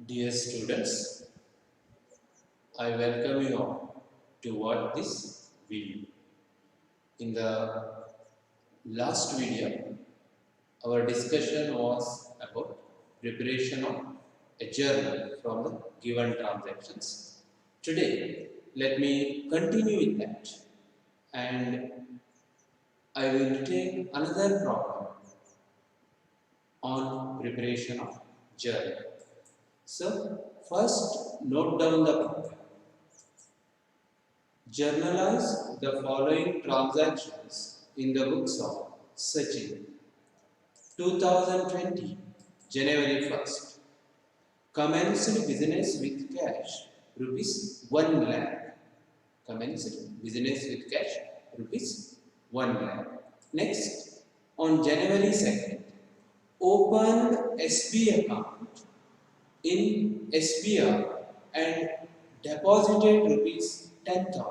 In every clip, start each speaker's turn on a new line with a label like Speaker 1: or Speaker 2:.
Speaker 1: Dear students, I welcome you all to watch this video. In the last video, our discussion was about preparation of a journal from the given transactions. Today, let me continue with that, and I will take another problem on preparation of journal. So, first note down the problem. Journalize the following transactions in the books of Sachin. 2020, January 1st. Commenced business with cash, rupees 1 lakh. Commenced business with cash, rupees 1 lakh. Next, on January 2nd, opened SB account in SBR and deposited rupees 10,000.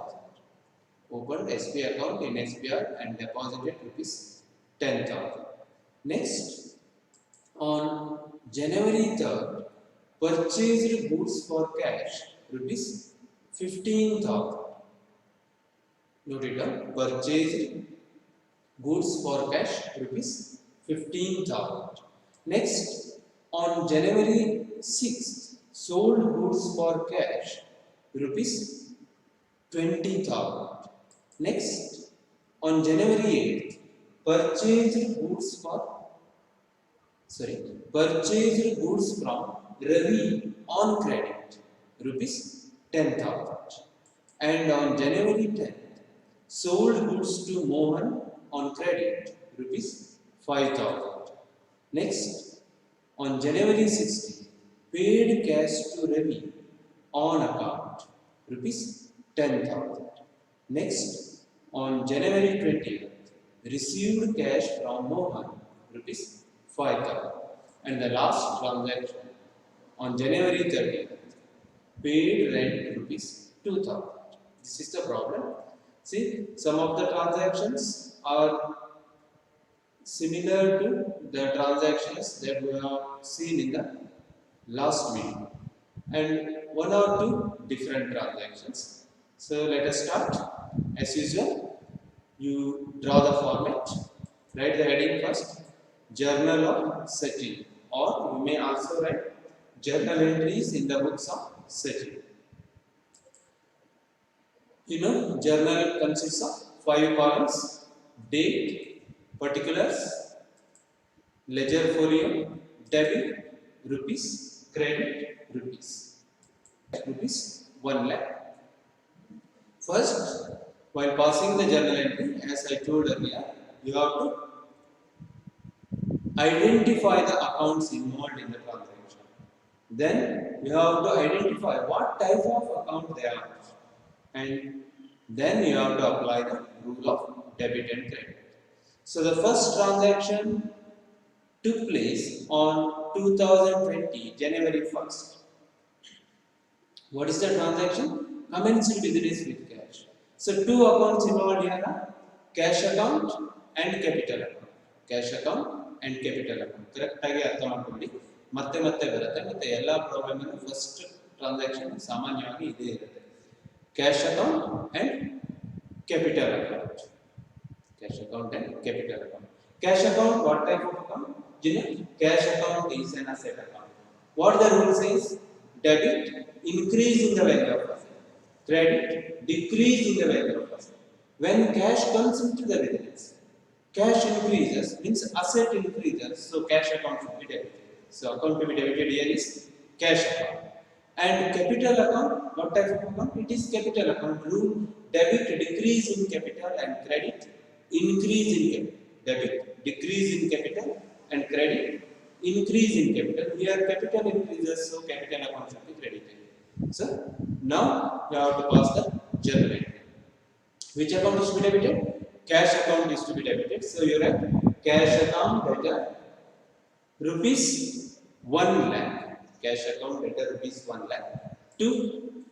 Speaker 1: Opened SB account in SBR and deposited rupees 10,000. Next, on January 3rd, purchased goods for cash rupees 15,000. Note it down. Purchased goods for cash rupees 15,000. Next, on January 6th, sold goods for cash rupees 20,000. Next, on January 8th, purchased goods from Ravi on credit, rupees 10,000. And on January 10th, sold goods to Mohan on credit, rupees 5,000. Next, on January 16th, paid cash to Ravi on account, rupees 10,000. Next, on January 20th, received cash from Mohan, rupees 5,000. And the last transaction, on January 30th, paid rent rupees 2,000. This is the problem. See, some of the transactions are similar to the transactions that we have seen in the last video, and one or two different transactions. So let us start. As usual, you draw the format, write the heading first, Journal of Sachin, or you may also write journal entries in the books of Sachin. You know, journal consists of 5 columns: date, particulars, ledger folio, debit, rupees, credit, rupees. Rupees 1 lakh. First, while passing the journal entry, as I told earlier, you have to identify the accounts involved in the transaction. Then you have to identify what type of account they are, and then you have to apply the rule of debit and credit. So the first transaction took place on 2020 January 1st. What is the transaction? Commenced business with cash. So two accounts involved here are cash account and capital account. Cash account and capital account. Correct ಆಗಿ ಅರ್ಥ ಮಾಡ್ಕೊಳ್ಳಿ. ಮತ್ತೆ ಬರುತ್ತೆ. ಮತ್ತೆ ಎಲ್ಲ problem ಅನ್ನು first transaction ಸಾಮಾನ್ಯವಾಗಿ ಇದೇ ಇರುತ್ತೆ. Cash account and capital account. Cash account and capital account. Cash account, what type of account? Cash account is an asset account. What the rule says? Debit, increase in the value of asset. Credit, decrease in the value of asset. When cash comes into the business, cash increases means asset increases, so cash account should be debited. So account to be debited here is cash account. And capital account, what type of account? It is capital account. Rule: debit, decrease in capital, and credit, increase in capital. Debit, decrease in capital, and credit, increase in capital. Here capital increases, so capital account should be credited. So now you have to pass the journal entry. Which account is to be debited? Cash account is to be debited. So you write cash account debtor rupees 1 lakh. Cash account debtor rupees 1 lakh to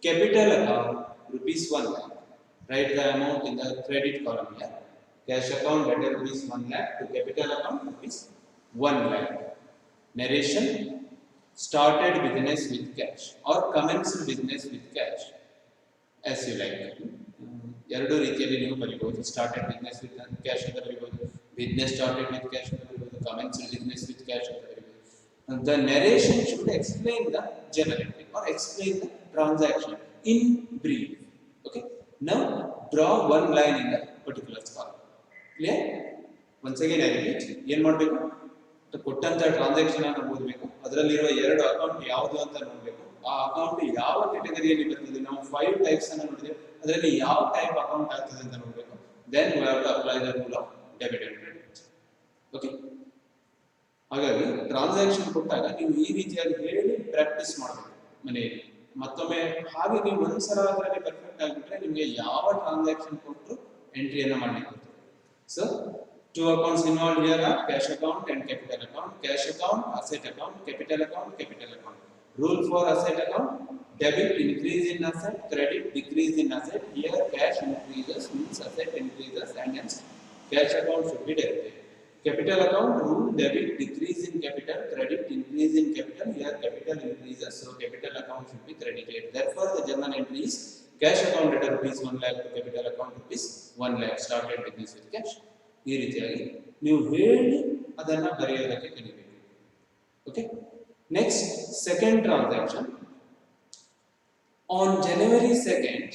Speaker 1: capital account rupees 1 lakh. Write the amount in the credit column here. Cash account debtor rupees 1 lakh to capital account rupees 1 lakh. Narration: started business with cash or commenced business with cash, as you like. ಎರಡು ರೀತಿಯಲ್ಲಿ ನೀವು ಬರೀಬಹುದು. Started business with cash ಅಂತ ಬರೀಬಹುದು, business started with cash ಅಂತ ಬರೀಬಹುದು, commenced business with cash ಅಂತ ಬರೀಬಹುದು. The narration should explain the journal entry or explain the transaction in brief. Okay. Now draw one line in the particular column. Clear? Once again I repeat. ಏನು ಮಾಡಬೇಕು? ಕೊಟ್ಟಂತ transaction ಅನ್ನು ಓದಬೇಕು. ಅದರಲ್ಲಿರುವ ಎರಡು account ಯಾವುದು ಅಂತ ನೋಡಬೇಕು. ಆ ಅಕೌಂಟ್ ಯಾವ ಕ್ಯಾಟಗರಿಯಲ್ಲಿ ಬರ್ತದೆ. ನಾವು 5 ಟೈಪ್ಸ್ ಅನ್ನು ನೋಡಿದ್ದೇವೆ. ಅದರಲ್ಲಿ ಯಾವ ಟೈಪ್ ಅಕೌಂಟ್ ಆಗ್ತದೆ ಅಂತ ನೋಡಬೇಕು. Then we have to apply the rule of debit and credit. Okay. ಹಾಗಾಗಿ ಟ್ರಾನ್ಸಾಕ್ಷನ್ ಕೊಟ್ಟಾಗ ನೀವು ಈ ರೀತಿಯಾಗಿ ಹೇಳಿ ಪ್ರಾಕ್ಟೀಸ್ ಮಾಡಬೇಕು ಮನೆಯಲ್ಲಿ. ಮತ್ತೊಮ್ಮೆ ಹಾಗೆ ನೀವು ಒಂದ್ಸಲ ಅದರಲ್ಲಿ ಪರ್ಫೆಕ್ಟ್ ಆಗಿಬಿಟ್ರೆ ನಿಮಗೆ ಯಾವ ಟ್ರಾನ್ಸಾಕ್ಷನ್ ಕೊಟ್ಟರು ಎಂಟ್ರಿಯನ್ನು ಮಾಡಲಿಕ್ಕೆ ಬರ್ತದೆ. So two accounts involved here are cash account and capital account. Cash account, asset account, capital account, capital account. Rule for asset account: debit increase in asset, credit decrease in asset. Here cash increases means asset increases and hence cash account should be debited. Capital account rule: debit decrease in capital, credit increase in capital. Here capital increases, so capital account should be credited. Therefore, the journal entry is cash account debtor rupees 1 lakh to capital account rupees 1 lakh. Started business with cash. ಈ ರೀತಿಯಾಗಿ ನೀವು ಹೇಳಿ ಅದನ್ನು ಬರೆಯೋದಕ್ಕೆ ಕಲಿಬೇಕು. Okay. Next second transaction. On January 2nd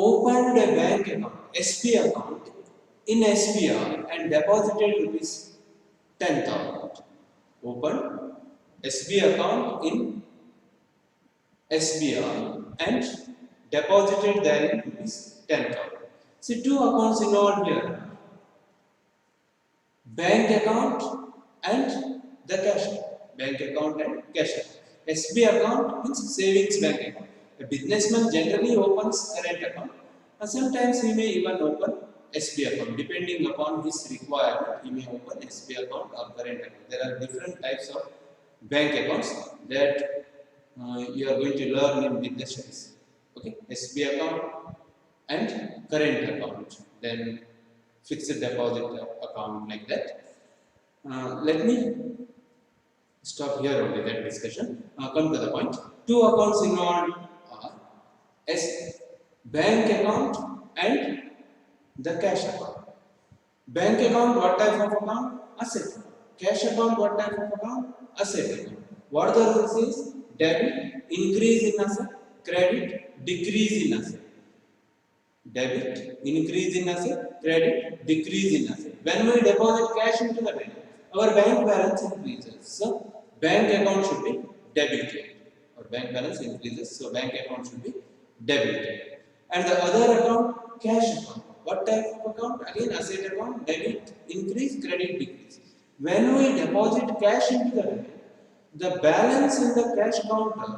Speaker 1: opened a bank account, SP account in SBI and deposited rupees 10,000. Opened SB account in SBI and deposited there in rupees 10,000. See, two accounts involved here. Bank account and the cash account. Bank account and cash account. SB account means savings bank account. A businessman generally opens current account and sometimes he may even open SB account. Depending upon his requirement, he may open SB account or current account. There are different types of bank accounts that you are going to learn in business studies. Okay, SB account and current account. Then fixed deposit account, like that. Let me stop here only that discussion. Come to the point. Two accounts involved are bank account and the cash account. Bank account, what type of account? Asset account. Cash account, what type of account? Asset account. What the rules is? Debit increase in asset, credit decrease in asset. Debit increase in asset, credit decrease in asset. When we deposit cash into the bank, our bank balance increases, so bank account should be debited. Our bank balance increases, so bank account should be debited. And the other account, cash account. What type of account? Again, asset account. Debit increase, credit decrease. When we deposit cash into the bank, the balance in the cash counter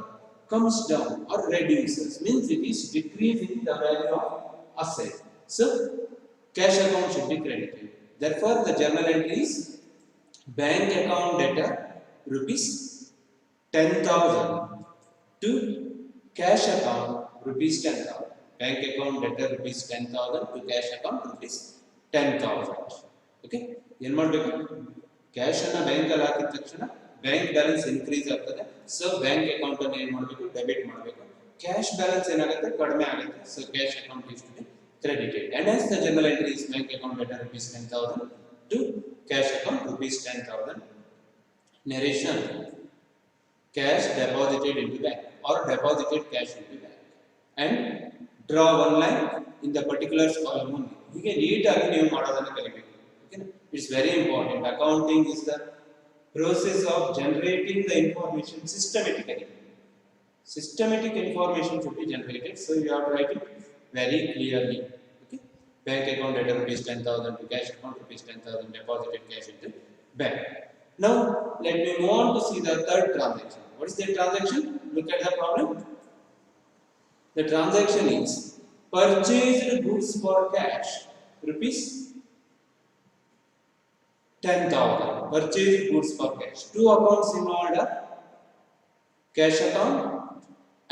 Speaker 1: comes down or reduces, means it is decreasing the value of asset. So cash account should be credited. Therefore, the journal entry is bank account debtor rupees 10,000 to cash account rupees 10,000. Bank account debtor rupees 10,000 to cash account rupees 10,000. Okay. ಏನು ಮಾಡಬೇಕು? Cash ಅನ್ನು bank ಅಲ್ಲಿ ಹಾಕಿದ ತಕ್ಷಣ bank balance increase ಆಗ್ತದೆ, so bank account ಅನ್ನು ಏನು ಮಾಡಬೇಕು? ಡೆಬಿಟ್ ಮಾಡಬೇಕು. ಕ್ಯಾಶ್ ಬ್ಯಾಲೆನ್ಸ್ ಏನಾಗುತ್ತೆ? ಕಡಿಮೆ ಆಗುತ್ತೆ, so cash account is to be credited. And as the journal entry is bank account debtor rupees 10,000 to cash account rupees 10,000. Narration: cash deposited into bank or deposited cash into bank. And draw one line in the particulars column only. ಹೀಗೆ ನೀಟಾಗಿ ನೀವು ಮಾಡೋದನ್ನು ಕಲಿಬೇಕು. Okay, it's very important. Accounting is the process of generating the information systematically. Systematic information should be generated, so you have to write it very clearly. Okay, bank account debtor rupees 10,000 to cash account rupees 10,000 deposited cash into bank. Now let me move on to see the third transaction. What is the transaction? Look at the problem. The transaction is purchased goods for cash rupees 10,000. Purchased goods for cash. Two accounts involved are cash account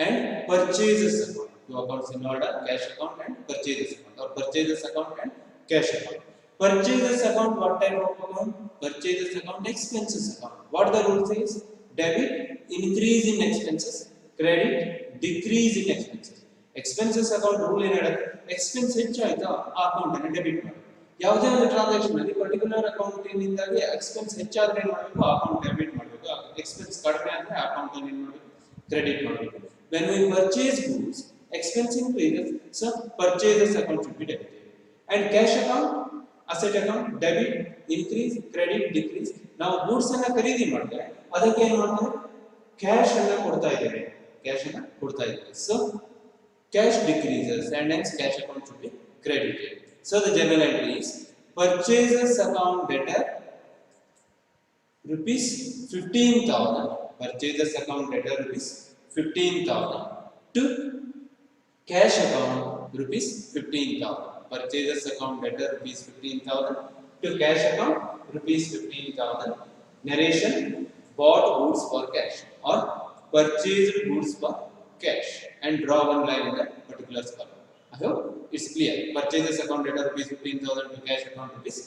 Speaker 1: and purchases account. Two accounts involved are cash account and purchases account, or purchases account and cash account. Purchases account, what type of account? Purchases account, expenses account. What the rule says? Debit increase in expenses, credit decrease in expenses. Expenses account rule ಏನು ಹೇಳುತ್ತೆ, expense ಹೆಚ್ಚಾಯ್ತಾ ಆ account ಅನ್ನು debit ಮಾಡಿ. ಯಾವುದೇ ಒಂದು transaction ಅಲ್ಲಿ particular account ಇಂದಾಗಿ expense ಹೆಚ್ಚಾದ್ರೆ ಏನು ಮಾಡಬೇಕು, ಆ ಅಕೌಂಟ್ ಡೆಬಿಟ್ ಮಾಡಬೇಕು. ಎಕ್ಸ್ಪೆನ್ಸ್ ಕಡಿಮೆ ಅಂದ್ರೆ ಆ ಅಕೌಂಟ್ ಅಲ್ಲಿ ಏನು ಮಾಡಬೇಕು, ಕ್ರೆಡಿಟ್ ಮಾಡಬೇಕು. when we purchase goods, expense increases, so purchases account should be debited. And cash account, asset account, debit, increase, credit, decrease. ನಾವು ಗೂಡ್ಸ್ ಅನ್ನ ಖರೀದಿ ಮಾಡಿದ್ರೆ ಅದಕ್ಕೆ ಏನು ಮಾಡ್ತಾರೆ, ಕ್ಯಾಶ್ ಅನ್ನ ಕೊಡ್ತಾ ಇದ್ದಾರೆ, ಕ್ಯಾಶ್ ಅನ್ನ ಕೊಡ್ತಾ ಇದ್ದಾರೆ. So cash decreases and hence cash account should be credited. So the journal entry is purchases account debtor rupees 15,000, purchases account debtor rupees 15,000 to cash account rupees 15,000, purchases account debtor rupees 15,000 to cash account rupees 15,000. Narration: bought goods for cash or purchased goods for cash, and draw one line in that particular column. I hope it's clear. Purchases account debtor rupees 15,000 to cash account rupees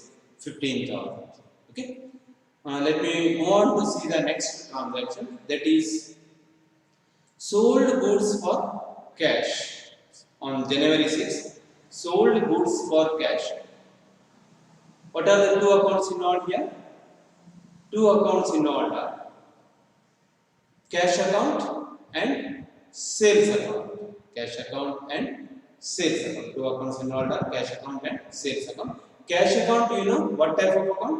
Speaker 1: 15,000. Okay. Let me move on to see the next transaction, that is sold goods for cash on January 6th. Sold goods for cash. What are the two accounts involved here? Two accounts involved are cash account and sales account. Cash account and sales account. Two accounts involved are cash account and sales account. Cash account, you know what type of account?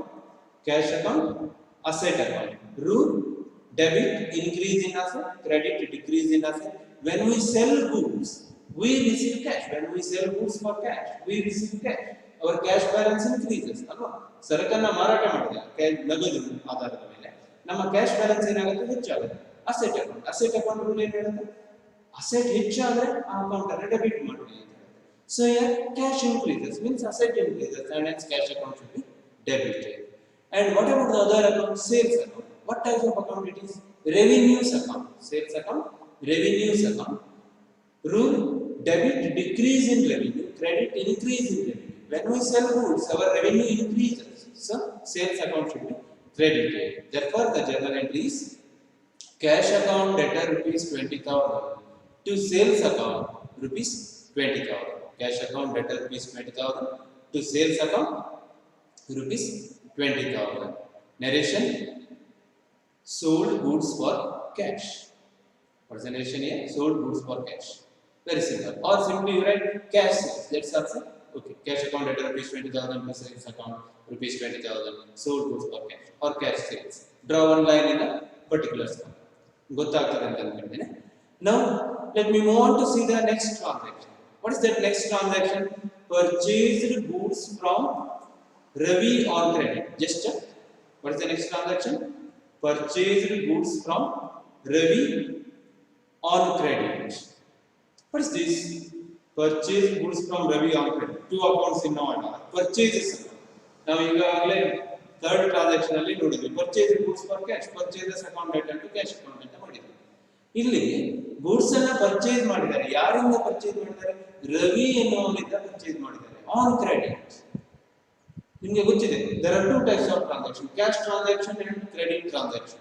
Speaker 1: Cash account, asset account. Rule: debit, increase in asset, credit, decrease in asset. When we sell goods, we receive cash. When we sell goods for cash, we receive cash. Our cash balance increases. ಅಲ್ವಾ, ಸರಕನ್ನ ಮಾರಾಟ ಮಾಡಿದ್ರೆ ನಗದು ಆಧಾರದ ಮೇಲೆ ನಮ್ಮ cash balance ಏನಾಗುತ್ತೆ, ಹೆಚ್ಚಾಗುತ್ತೆ. Asset account, asset account rule ಏನು ಹೇಳುತ್ತೆ, ಅಸೆಟ್ ಹೆಚ್ಚಾದ್ರೆ ಆ ಅಕೌಂಟ್ ಅನ್ನು ಡೆಬಿಟ್ ಮಾಡಿ ಅಂತ ಹೇಳುತ್ತೆ. So here cash increases means asset increases and hence cash account should be debited. And what about the other account, sales account? What type of account it is? Revenues account. Sales account, revenues account. Rule: debit, decrease in revenue, credit, increase in revenue. When we sell goods, our revenue increases, so sales account should be credited. Therefore the journal entry is cash account debtor rupees 20,000 to sales account rupees 20,000. Cash account debtor rupees 20,000 to sales account rupees 20,000. Narration: sold goods for cash. What is the narration here? Sold goods for cash. Very simple. Or simply you write cash sales. That's also okay. Cash account debtor rupees 20,000 to sales account rupees 20,000. Sold goods for cash or cash sales. Draw one line in a particular spot. ಗೊತ್ತಾಗ್ತದೆ ಅಂತ ಅನ್ಕೊಂಡಿದ್ದೇನೆ. Now let me move on to see the next transaction. What is that next transaction? Purchased goods from Ravi on credit. Just check. What is the next transaction? Purchased goods from Ravi on credit. What is this? Purchased goods from Ravi on credit. Two accounts in order. Purchases account. Now ಈಗಾಗಲೇ third transaction ಅಲ್ಲಿ ನೋಡಿದ್ವಿ, purchase goods for cash, purchases account ಡೇಟಾ to cash account ಅಂತ ಮಾಡಿದ್ವಿ. ಇಲ್ಲಿ goods ಅನ್ನ purchase ಮಾಡಿದ್ದಾರೆ. ಯಾರಿಂದ ಪರ್ಚೇಸ್ ಮಾಡಿದ್ದಾರೆ? ರವಿ ಎನ್ನುವನಿಂದ ಪರ್ಚೇಸ್ ಮಾಡಿದ್ದಾರೆ ಆನ್ ಕ್ರೆಡಿಟ್. ನಿಮಗೆ ಗೊತ್ತಿದೆ, there are two types of transaction: cash transaction and credit transaction.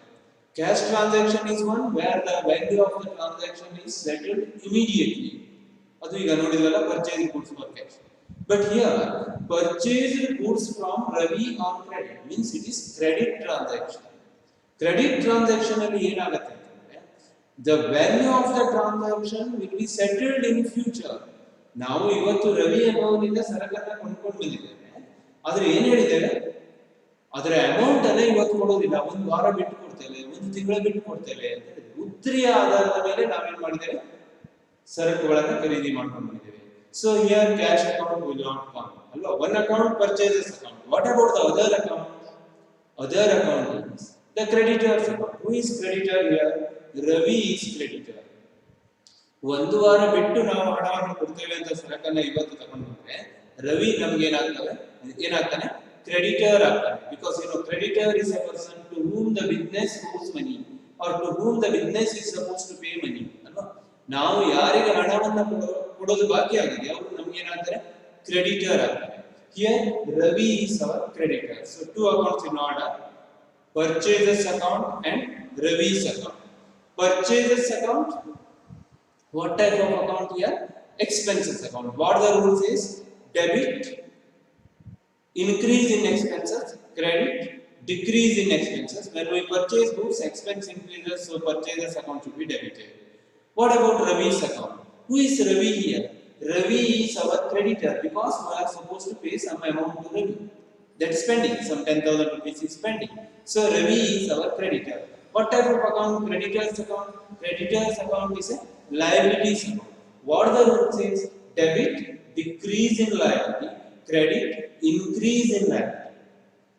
Speaker 1: Cash transaction is one where the value of the transaction is settled immediately. ಅದು ಈಗ ನೋಡಿದ್ವಲ್ಲ, purchase goods for cash. But here purchased goods from Ravi on credit means it is credit transaction. Credit transaction ಅಲ್ಲಿ ಏನಾಗುತ್ತೆ ಅಂತಂದ್ರೆ, the value of the transaction will be settled in future. ನಾವು ಇವತ್ತು ರವಿ ಅನ್ನೋನಿಂದ ಸರಕನ್ನ ಕೊಂಡ್ಕೊಂಡು ಬಂದಿದ್ದೇವೆ, ಆದ್ರೆ ಏನ್ ಹೇಳಿದ್ದೇವೆ, ಅದರ ಅಮೌಂಟ್ ಅನ್ನ ಇವತ್ತು ಕೊಡೋದಿಲ್ಲ, ಒಂದು ವಾರ ಬಿಟ್ಟು ಕೊಡ್ತೇವೆ, ಒಂದು ತಿಂಗಳ ಬಿಟ್ಟು ಕೊಡ್ತೇವೆ ಅಂತ ಹೇಳಿದ್ವಿ. ಉದ್ರಿಯ ಆಧಾರದ ಮೇಲೆ ನಾವೇನ್ ಮಾಡಿದ್ದೇವೆ, ಸರಕುಗಳನ್ನು ಖರೀದಿ ಮಾಡ್ಕೊಂಡು ಬಂದಿದ್ದೇವೆ. So here cash account will not come. Alva, one account purchases account. What about the other account? Other account is the creditor's account. Who is creditor here? Ravi is creditor. ಒಂದು ವಾರ ಬಿಟ್ಟು ನಾವು ಹಣವನ್ನು ಕೊಡ್ತೇವೆ ಅಂತ ಸರಕನ್ನ ಇವತ್ತು ತಗೊಂಡು ಬಂದ್ರೆ ರವಿ ನಮ್ಗೆ ಏನಾಗ್ತಾನೆ, ಕ್ರೆಡಿಟರ್ ಆಗ್ತಾನೆ. Because creditor is a person to whom the business owes money or to whom the business is supposed to pay money. ಅಲ್ವಾ, ನಾವು ಯಾರಿಗೆ ಹಣವನ್ನು ಕೊಡೋದು ಬಾಕಿ ಆಗಿದೆ ಅವರು ನಮ್ಗೆ ಏನಾಗ್ತಾರೆ, ಕ್ರೆಡಿಟರ್ ಆಗ್ತಾರೆ. Here Ravi is our creditor. So two accounts in order: purchases account and Ravi's account. Purchases account. What type of account here? Expenses account. What the rule says? Debit, increase in expenses, credit, decrease in expenses. When we purchase goods, expense increases, so purchases account should be debited. What about Ravi's account? Who is Ravi here? Ravi is our creditor because we are supposed to pay some amount to Ravi. That's spending, some 10,000 rupees is spending. So Ravi is our creditor. What type of account? Creditors account. Creditors account is a liabilities account. What the rule says? Debit, decrease in liability, credit, increase in liability.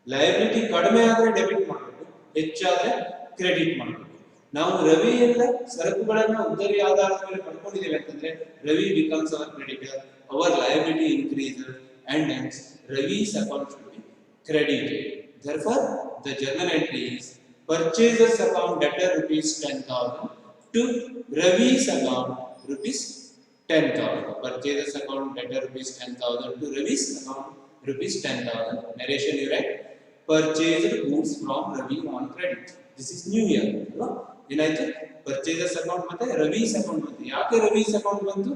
Speaker 1: Liability ಕಡಿಮೆ ಆದರೆ debit ಮಾಡಬೇಕು, ಹೆಚ್ಚಾದರೆ credit ಮಾಡಬೇಕು. ನಾವು ರವಿಯಿಂದ ಸರಕುಗಳನ್ನು ಉದ್ದರಿ ಆಧಾರದ ಮೇಲೆ ಪಡ್ಕೊಂಡಿದ್ದೇವೆ ಅಂತಂದ್ರೆ Ravi becomes our creditor, our liability increases and hence ರವಿ's account should be credited. Therefore, the journal entry is purchases account debtor rupees 10,000 to Ravi's account rupees 10,000. Purchases account debtor rupees 10,000 to Ravi's account rupees 10,000. Narration you write, purchased goods from Ravi on credit. This is new year. ಏನಾಯ್ತು? Purchases account ಮತ್ತೆ ರವಿ's account ಬಂತು. ಯಾಕೆ ರವಿ's account ಬಂತು?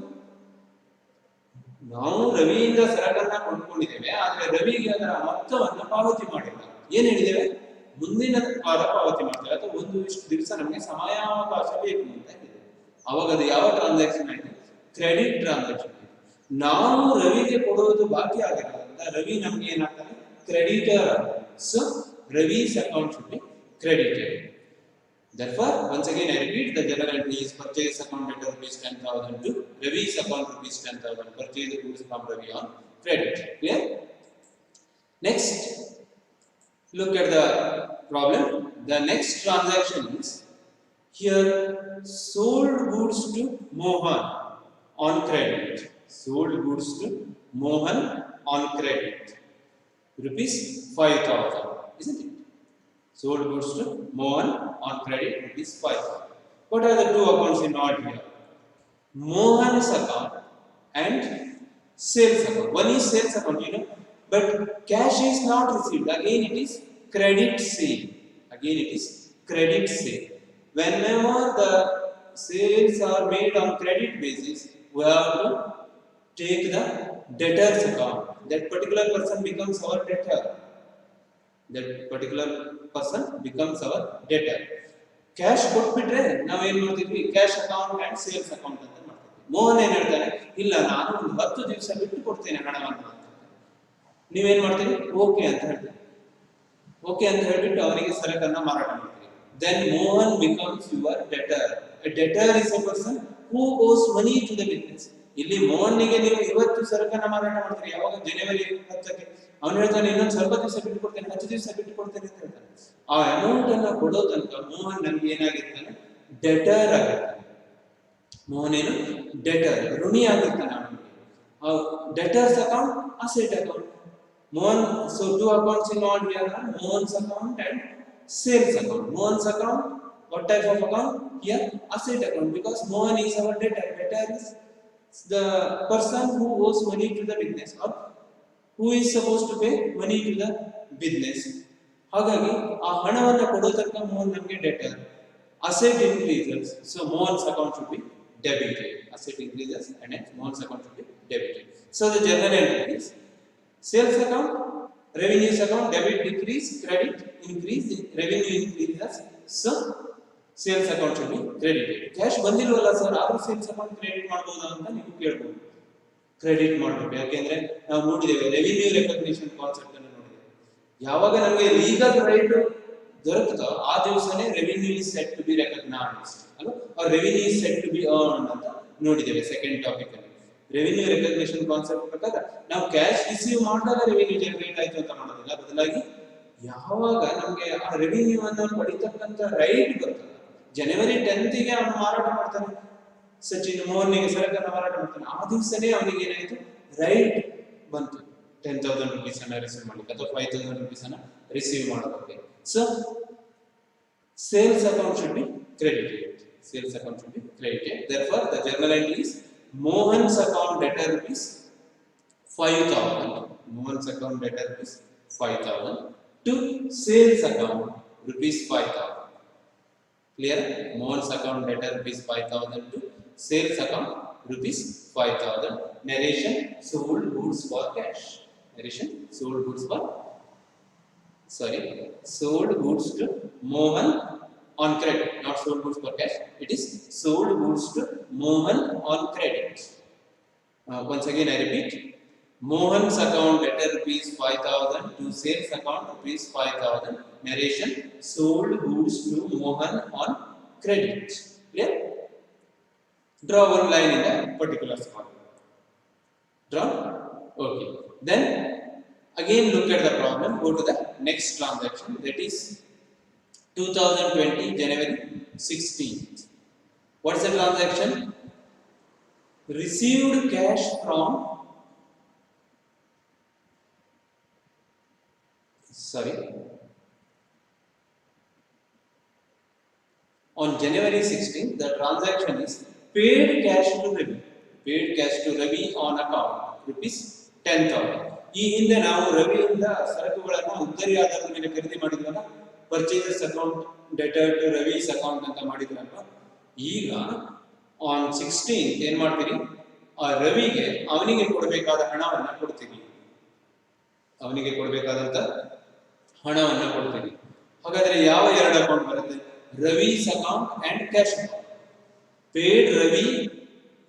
Speaker 1: ನಾವು ರವಿಯಿಂದ ಸರಕನ್ನ ಕೊಂಡ್ಕೊಂಡಿದ್ದೇವೆ, ಆದ್ರೆ ರವಿಗೆ ಅದರ ಮೊತ್ತವನ್ನು ಪಾವತಿ ಮಾಡಿಲ್ಲ. ಏನ್ ಹೇಳಿದ್ದೇವೆ? ಮುಂದಿನ ವಾರ ಪಾವತಿ ಮಾಡ್ತೇವೆ ಅಥವಾ ಒಂದು ಇಷ್ಟು ದಿವಸ ನಮಗೆ ಸಮಯಾವಕಾಶ ಬೇಕು ಅಂತ ಹೇಳಿದ್ದೇವೆ. ಅವಾಗ ಅದು ಯಾವ ಟ್ರಾನ್ಸಾಕ್ಷನ್ ಆಯ್ತು? Credit transaction. ನಾವು ರವಿಗೆ ಕೊಡುವುದು ಬಾಕಿ ಆಗಿರೋದ್ರಿಂದ ರವಿ ನಮ್ಗೆ ಏನಾಗ್ತಾನೆ? Creditor. So Ravi's account should be credited. Therefore, once again I repeat, the journal entry is purchase account debtor rupees 10,000 to Ravi's account rupees 10,000. Purchase goods from Ravi on credit. Clear? Next, look at the problem. The next transaction is here sold goods to Mohan on credit. Sold goods to Mohan on credit. Rupees 5,000. Isn't it? Sold goods to Mohan on credit rupees 5,000. What are the two accounts involved here? Mohan's account and sales account. One is sales account, but cash is not received. Again it is credit sale. Again it is credit sale. Whenever the sales are made on credit basis, we have to take the debtor's account. That particular person becomes our debtor. That particular person becomes our debtor. Cash ಕೊಟ್ಬಿಟ್ರೆ ನಾವೇನ್ ಮಾಡ್ತಿದ್ವಿ? Cash account and sales account ಅಂತ ಮಾಡ್ತಿದ್ವಿ. ಮೋಹನ್ ಏನ್ ಹೇಳ್ತಾನೆ? ಇಲ್ಲ, ನಾನು ಒಂದು 10 ದಿವಸ ಬಿಟ್ಟು ಕೊಡ್ತೇನೆ ಹಣವನ್ನು ಅಂತ. ನೀವೇನ್ ಮಾಡ್ತೀರಿ? ಓಕೆ ಅಂತ ಹೇಳ್ತೀವಿ. ಓಕೆ ಅಂತ ಹೇಳ್ಬಿಟ್ಟು ಅವನಿಗೆ ಸರಕನ್ನ ಮಾರಾಟ ಮಾಡ್ತೀವಿ. Then Mohan becomes your debtor. A debtor is a person who owes money to the business. ಇಲ್ಲಿ ಮೋಹನ್ನಿಗೆ ನೀವು ಇವತ್ತು ಸರಕನ್ನ ಮಾರಾಟ ಮಾಡ್ತೀರಿ, ಯಾವಾಗ? ಜನವರಿ 10ಕ್ಕೆ. ಅವನು ಹೇಳ್ತಾನೆ ಇನ್ನೊಂದು ಸ್ವಲ್ಪ ದಿವಸ ಬಿಟ್ಟು ಕೊಡ್ತೇನೆ, 10 ದಿವಸ ಬಿಟ್ಟು ಕೊಡ್ತೇನೆ ಅಂತ ಹೇಳ್ತಾನೆ. ಆ ಅಮೌಂಟ್ ಅನ್ನ ಕೊಡೋ ತನಕ ಮೋಹನ್ ನಮ್ಗೆ ಏನಾಗಿರ್ತಾನೆ? ಡೆಟರ್ ಆಗಿರ್ತಾನೆ. ಮೋಹನ್ ಏನು? ಡೆಟರ್, ಋಣಿ ಆಗಿರ್ತಾನೆ ಅವನಿಗೆ. Debtors account, asset account. Mohan, so two accounts involved here, Mohan's account and sales account. Mohan's account, what type of account? Here, asset account, because Mohan is our debtor. Debtor is the person who owes money to the business or who is supposed to pay money to the business. ಹಾಗಾಗಿ ಆ ಹಣವನ್ನು ಕೊಡೋ ತನಕ ಮೋಹನ್ ನಮಗೆ deter. Asset increases, so Mohan's account should be debited. Asset increases and hence Mohan's account should be debited. So the journal entry is sales account, revenues account, debit decrease, credit increase, revenue increases, so sales account should be credited. Cash ಬಂದಿಲ್ವಲ್ಲ sir, ಆದ್ರೂ sales account credit ಮಾಡಬಹುದಾ ಅಂತ ನೀವು ಕೇಳಬಹುದು. Credit ಮಾಡಬೇಕು. ಯಾಕೆಂದ್ರೆ ನಾವು ನೋಡಿದ್ದೇವೆ ರೆವಿನ್ಯೂ ರೆಕಗ್ನಿಷನ್ ಕಾನ್ಸೆಪ್ಟ್ ಅನ್ನು ನೋಡಿದ್ದೇವೆ. ಯಾವಾಗ ನಮಗೆ ಲೀಗಲ್ ರೈಟ್ ದೊರಕುತ್ತೋ ಆ ದಿವಸನೇ revenue is set to be recognised ಅಲ್ವಾ, or revenue is set to be earned ಅಂತ ನೋಡಿದ್ದೇವೆ ಸೆಕೆಂಡ್ ಟಾಪಿಕ್ ಅಲ್ಲಿ. ರೆವಿನ್ಯೂ ರೆಕಗ್ನಿಷನ್ ಕಾನ್ಸೆಪ್ಟ್ ಪ್ರಕಾರ ನಾವು ಕ್ಯಾಶ್ ರಿಸೀವ್ ಮಾಡಿದಾಗ ರೆವಿನ್ಯೂ ಜನರೇಟ್ ಆಯ್ತು ಅಂತ ಮಾಡೋದಿಲ್ಲ, ಬದಲಾಗಿ ಯಾವಾಗ ನಮಗೆ ಆ ರೆವಿನ್ಯೂ ಅನ್ನು ಪಡಿತಕ್ಕಂತ ರೈಟ್ ಬರ್ತದೆ, ಜನವರಿ 10ಗೆ ಅವನು ಮಾರಾಟ ಮಾಡ್ತಾನೆ, ಸಚಿನ್ ಮೋಹನ್ಗೆ ಸರಕನ್ನು ಮಾರಾಟ ಮಾಡ್ತಾನೆ, ಆ ದಿವಸನೇ ಅವನಿಗೆ ಏನಾಯ್ತು? ರೈಟ್ ಬಂತು 10,000 rupees ಅನ್ನ ರಿಸೀವ್ ಮಾಡಲಿಕ್ಕೆ ಅಥವಾ 5,000 rupees ಅನ್ನ ರಿಸೀವ್ ಮಾಡೋದಕ್ಕೆ. So sales account should be credited. Sales account should be credited. Therefore, the journal entry is Mohan's account debtor rupees 5,000. Mohan's account debtor rupees 5,000 to sales account rupees 5,000. Clear? Mohan's account debtor rupees 5,000 to sales account rupees 5,000. Narration sold goods for cash. Narration sold goods for sold goods to Mohan on credit, not sold goods for cash. It is sold goods to Mohan on credit. Once again, I repeat. Mohan's account debtor rupees 5,000 to sales account rupees 5,000. Narration sold goods to Mohan on credit. Clear? Draw one line in the particular column. Draw? Okay. Then again look at the problem. Go to the next transaction, that is 2020 January 16th. What is the transaction? Received cash from on January 16th, the transaction is paid cash to Ravi. Paid cash to Ravi on account rupees 10,000. ಈ ಹಿಂದೆ ನಾವು ರವಿಯಿಂದ ಸರಕುಗಳನ್ನು ಉದ್ದರಿ ಆಧಾರದ ಮೇಲೆ ಖರೀದಿ ಮಾಡಿದ್ವಲ್ಲ, purchases account debtor to Ravi's account ಅಂತ ಮಾಡಿದ್ರಲ್ವ. ಈಗ ಆನ್ 16th ಏನ್ ಮಾಡ್ತೀರಿ, ಆ ರವಿಗೆ ಅವನಿಗೆ ಕೊಡಬೇಕಾದ ಹಣವನ್ನ ಕೊಡ್ತೀವಿ. ಅವನಿಗೆ ಕೊಡಬೇಕಾದಂತ ಹಣವನ್ನ ಕೊಡ್ತೀವಿ. ಹಾಗಾದ್ರೆ ಯಾವ ಎರಡು ಅಕೌಂಟ್ ಬರುತ್ತೆ? Ravi's account and cash account. Paid Ravi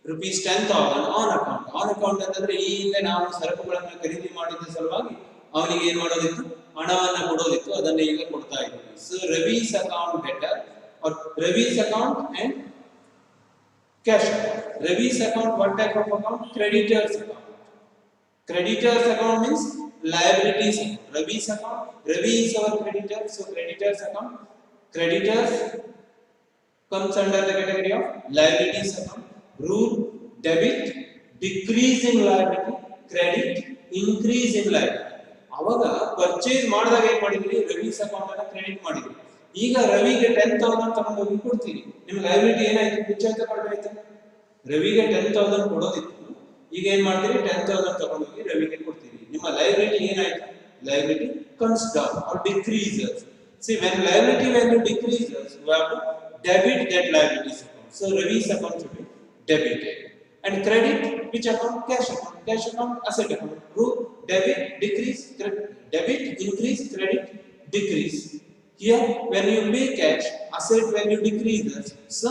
Speaker 1: rupees 10,000 on account. On account ಅಂತಂದ್ರೆ ಈ ಹಿಂದೆ ನಾವು ಸರಕುಗಳನ್ನು ಖರೀದಿ ಮಾಡಿದ ಸಲುವಾಗಿ ಅವನಿಗೆ ಏನು ಮಾಡೋದಿತ್ತು, ಹಣವನ್ನ ಕೊಡೋದಿತ್ತು. ಅದನ್ನ ಈಗ ಕೊಡ್ತಾ ಇದ್ದೀವಿ. So Ravi's account debtor or Ravi's account and cash account. Ravi's account, what type of account? Creditors account. Creditors account means liabilities account. Ravi's account, Ravi is our creditor, so creditors account. Creditors comes under the category of liabilities account. Rule: debit decreasing liability, credit increase in liability. ಅವಾಗ purchase ಮಾಡಿದಾಗ ಏನು ಮಾಡಿದ್ರಿ, Ravi's account ಅನ್ನ credit ಮಾಡಿದ್ರಿ. ಈಗ ರವಿಗೆ 10,000 ತಗೊಂಡು ಹೋಗಿ ಕೊಡ್ತೀರಿ. ನಿಮ್ಮ ಲೈಬಿಲಿಟಿ ಏನಾಯ್ತು, ಹೆಚ್ಚಾಯ್ತು ಕಡಿಮೆ ಆಯ್ತು? ರವಿಗೆ 10,000 ಕೊಡೋದಿತ್ತು, ಈಗ ಏನ್ ಮಾಡ್ತೀರಿ, 10,000 ತಗೊಂಡು ಹೋಗಿ ರವಿಗೆ ಕೊಡ್ತೀರಿ. ನಿಮ್ಮ ಲೈಬಿಲಿಟಿ ಏನಾಯ್ತು? Liability comes down or decreases. See, when liability value decreases, you have to debit that liabilities account. So Ravi's account should be debited. And credit, which account? Cash account. Cash account, asset account. Rule: debit decrease, debit increase, credit decrease. Here, when you pay cash, asset value decreases, so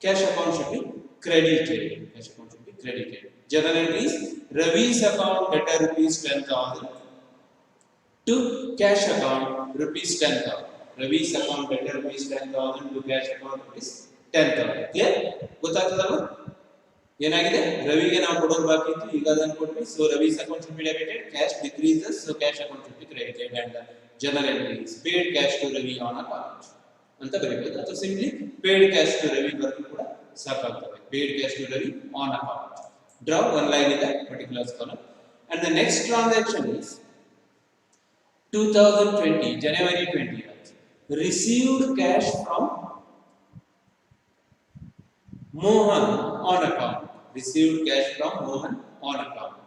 Speaker 1: cash account should be credited. Cash account should be credited. Journal entries: Ravi's account debtor rupees 10,000 to cash account rupees 10,000. Ravi's account debtor rupees 10,000 to cash account rupees 10,000. Clear? ಗೊತ್ತಾಗ್ತದಲ್ಲ ಏನಾಗಿದೆ? ರವಿಗೆ ನಾವು ಕೊಡೋದು ಬಾಕಿ ಇತ್ತು, ಈಗ ಅದನ್ನು ಕೊಟ್ವಿ. So Ravi's account should be debited, cash decreases, so cash account should be credited. And journal entries: paid cash to Ravi on account ಅಂತ ಬರೀಬಹುದು, ಅಥವಾ simply paid cash to Ravi ಬರೆದು ಕೂಡ ಸಾಕಾಗ್ತದೆ. paid cash to Ravi on account. Draw one line in that particular column. And the next transaction is 2020 January 20th. Received cash from Mohan on account. Received cash from Mohan on account.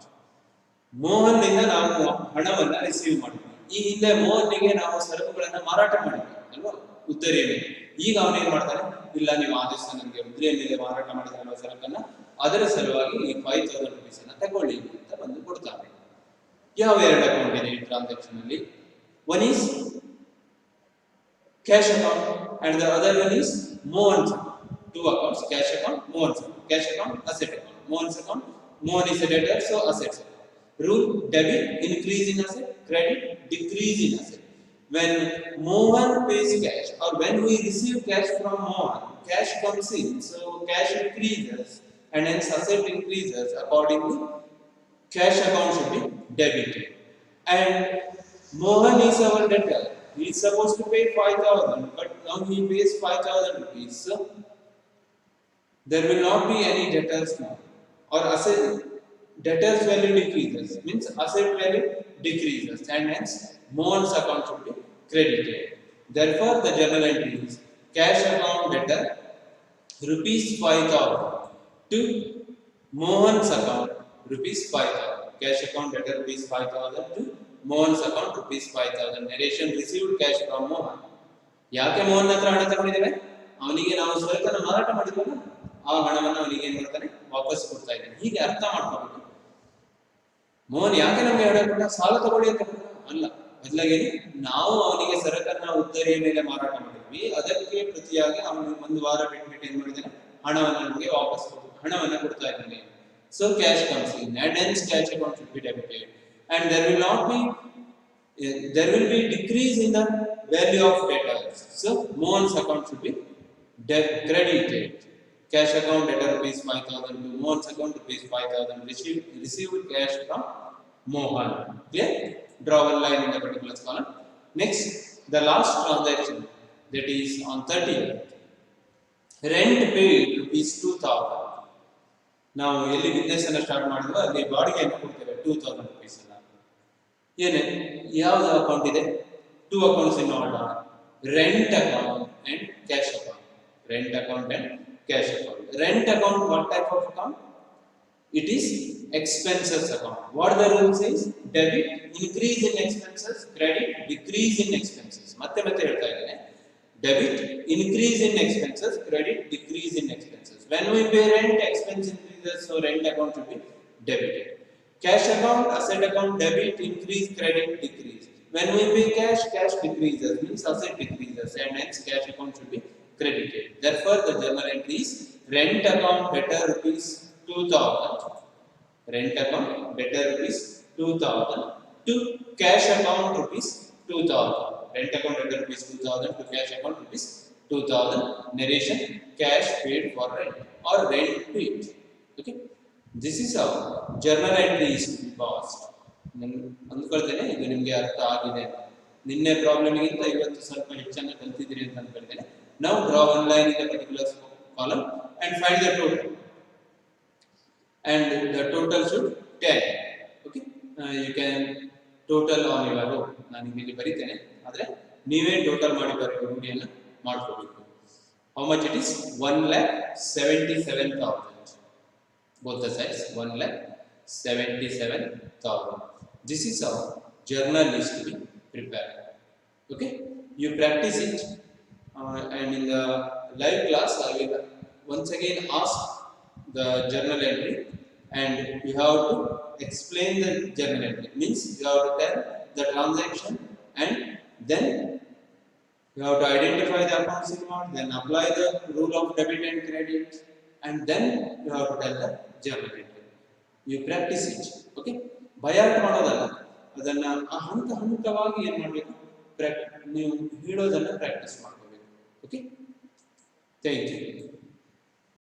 Speaker 1: Mohan ನಿಂದ ನಾವು ಹಣವನ್ನ receive ಮಾಡಿದ್ವಿ. ಈ ಹಿಂದೆ ಮೋಹನ್ಗೆ ನಾವು ಸರಕುಗಳನ್ನ ಮಾರಾಟ ಮಾಡಿದ್ವಿ ಅಲ್ವಾ, ಉದ್ದರಿಯ ಮೇಲೆ. ಈಗ ಅವನು ಏನ್ ಮಾಡ್ತಾನೆ, ಇಲ್ಲ ನೀವು ಆದೇಶ ನನಗೆ ಉದ್ದರಿಯ ಮೇಲೆ ಮಾರಾಟ ಮಾಡಿದ್ರಲ್ವ ಸರಕನ್ನ, ಅದರ ಸಲುವಾಗಿ ಈ 5,000 rupees ಅನ್ನ ತಗೊಳ್ಳಿ ಅಂತ ಬಂದು ಕೊಡ್ತಾನೆ. ಯಾವ ಎರಡು ಅಕೌಂಟ್ ಇದೆ ಈ ಟ್ರಾನ್ಸಾಕ್ಷನ್ ಅಲ್ಲಿ? One is cash account and the other one is Mohan's account. Two accounts: cash account, Mohan's account. Cash account, asset account. Mohan's account, Mohan is a debtor, so assets account. Rule: debit increase in asset, credit decrease in asset. When Mohan pays cash or when we receive cash from Mohan, cash comes in, so cash increases and hence asset increases. Accordingly, cash account should be debited. And Mohan is our debtor. He is supposed to pay 5,000, but now he pays 5,000 rupees. So there will not be any debtors now. Or asset debtors value decreases, means asset value decreases, and hence Mohan's account should be credited. Therefore, the journal entry is cash account debtor rupees 5,000 to Mohan's account rupees 5,000. Cash account debtor rupees 5,000 to Mohan's account rupees 5,000. Narration: received cash from Mohan. ಯಾಕೆ ಮೋಹನ್ ಹತ್ರ ಹಣ ತಗೊಂಡಿದ್ದೇವೆ? ಅವನಿಗೆ ನಾವು ಸರಕನ್ನು ಮಾರಾಟ ಮಾಡಿದ್ವಲ್ಲ ಆ ಹಣವನ್ನು ಅವನಿಗೆ ಏನ್ ಮಾಡ್ತಾನೆ ವಾಪಸ್ ಕೊಡ್ತಾ ಇದ್ದಾನೆ. ಹೀಗೆ ಅರ್ಥ ಮಾಡ್ಕೋಬೇಕು. ಮೋಹನ್ ಯಾಕೆ ನಮ್ಗೆ ಹಣ ಕೊಟ್ಟ? ಸಾಲ ತಗೊಳ್ಳಿ ಅಂತ ಕೊಟ್ಟ ಅಲ್ಲ, ಬದಲಾಗಿ ನಾವು ಅವನಿಗೆ ಸರಕನ್ನ ಉದ್ದರಿಯ ಮೇಲೆ ಮಾರಾಟ ಮಾಡಿದ್ವಿ, ಅದಕ್ಕೆ ಪ್ರತಿಯಾಗಿ ಅವನು ಒಂದು ವಾರ ಬಿಟ್ಬಿಟ್ಟು ಏನ್ ಮಾಡಿದ್ದಾನೆ, ಹಣವನ್ನು ನಮಗೆ ವಾಪಸ್ ಹಣವನ್ನ ಕೊಡ್ತಾ ಇದ್ದಾನೆ. So cash comes in and hence cash account should be debited, and there will be decrease in the value of debtors. So Mohan's account should be credited. Cash account debtor rupees 5,000 to Mohan's account rupees 5,000 received cash from Mohan. Clear? Draw one line in the particular column. Next, the last transaction, that is on 30th. Rent paid rupees 2,000. ನಾವು ಎಲ್ಲಿ business ಅನ್ನ start ಮಾಡಿದ್ವೋ ಅಲ್ಲಿ ಬಾಡಿಗೆಯನ್ನು ಕೊಡ್ತೇವೆ 2,000 rupees ಅನ್ನ. ಏನೇ ಯಾವ್ದು account ಇದೆ? Two accounts in order: rent account and cash account. Rent account and cash account. Rent account, what type of account? It is expenses account. What the rule says? Debit, increase in expenses; credit, decrease in expenses. ಮತ್ತೆ ಹೇಳ್ತಾ ಇದ್ದೇನೆ, debit, increase in expenses; credit, decrease in expenses. When we pay rent, expense increases, so rent account should be debited. Cash account, asset account: debit, increase; credit, decrease. When we pay cash, cash decreases, means asset decreases, and hence cash account should be credited. Therefore, the journal entry is rent account debtor rupees 2,000. Rent account debtor rupees 2,000 to cash account rupees 2,000. Rent account debtor rupees 2,000 to cash account rupees 2,000. Narration: cash paid for rent or rent paid. Okay. This is how journal entry is to be passed. ಅಂದ್ಕೊಳ್ತೇನೆ ಇದು ನಿಮಗೆ ಅರ್ಥ ಆಗಿದೆ. ನಿನ್ನೆ ಪ್ರಾಬ್ಲಮ್ಗಿಂತ ಇವತ್ತು ಸ್ವಲ್ಪ ಹೆಚ್ಚನ್ನು ಕಲ್ತಿದ್ದೀರಿ ಅಂತ ಅಂದ್ಕೊಳ್ತೇನೆ. Now draw one line in the particular column and find the total. And the total should 10. Okay. You can total on your own. ನಾನು ಇಲ್ಲಿ ಬರೀತೇನೆ, ಆದರೆ ನೀವೇ ಟೋಟಲ್ ಮಾಡಿ ಬರೆಯುವ ರೂಢಿಯನ್ನು ಮಾಡ್ಕೋಬೇಕು. How much it is? 1,77,000. Both the sides 1,77,000. This is how journal is to be prepared. Okay. You practice it. And in the live class, I will once again ask the journal entry, and you have to explain the journal entry. Means you have to tell the transaction, and then you have to identify the accounts involved, then apply the rule of debit and credit, and then you have to tell the journal entry. You practice it. Okay. ಬಯಾಟ್ ಮಾಡೋದಲ್ಲ, ಅದನ್ನ ಹಂತ ಹಂತವಾಗಿ ಏನು ಮಾಡಬೇಕು, ನೀವು ಹೇಳೋದನ್ನ practice ಮಾಡಬೇಕು. Okay, thank you.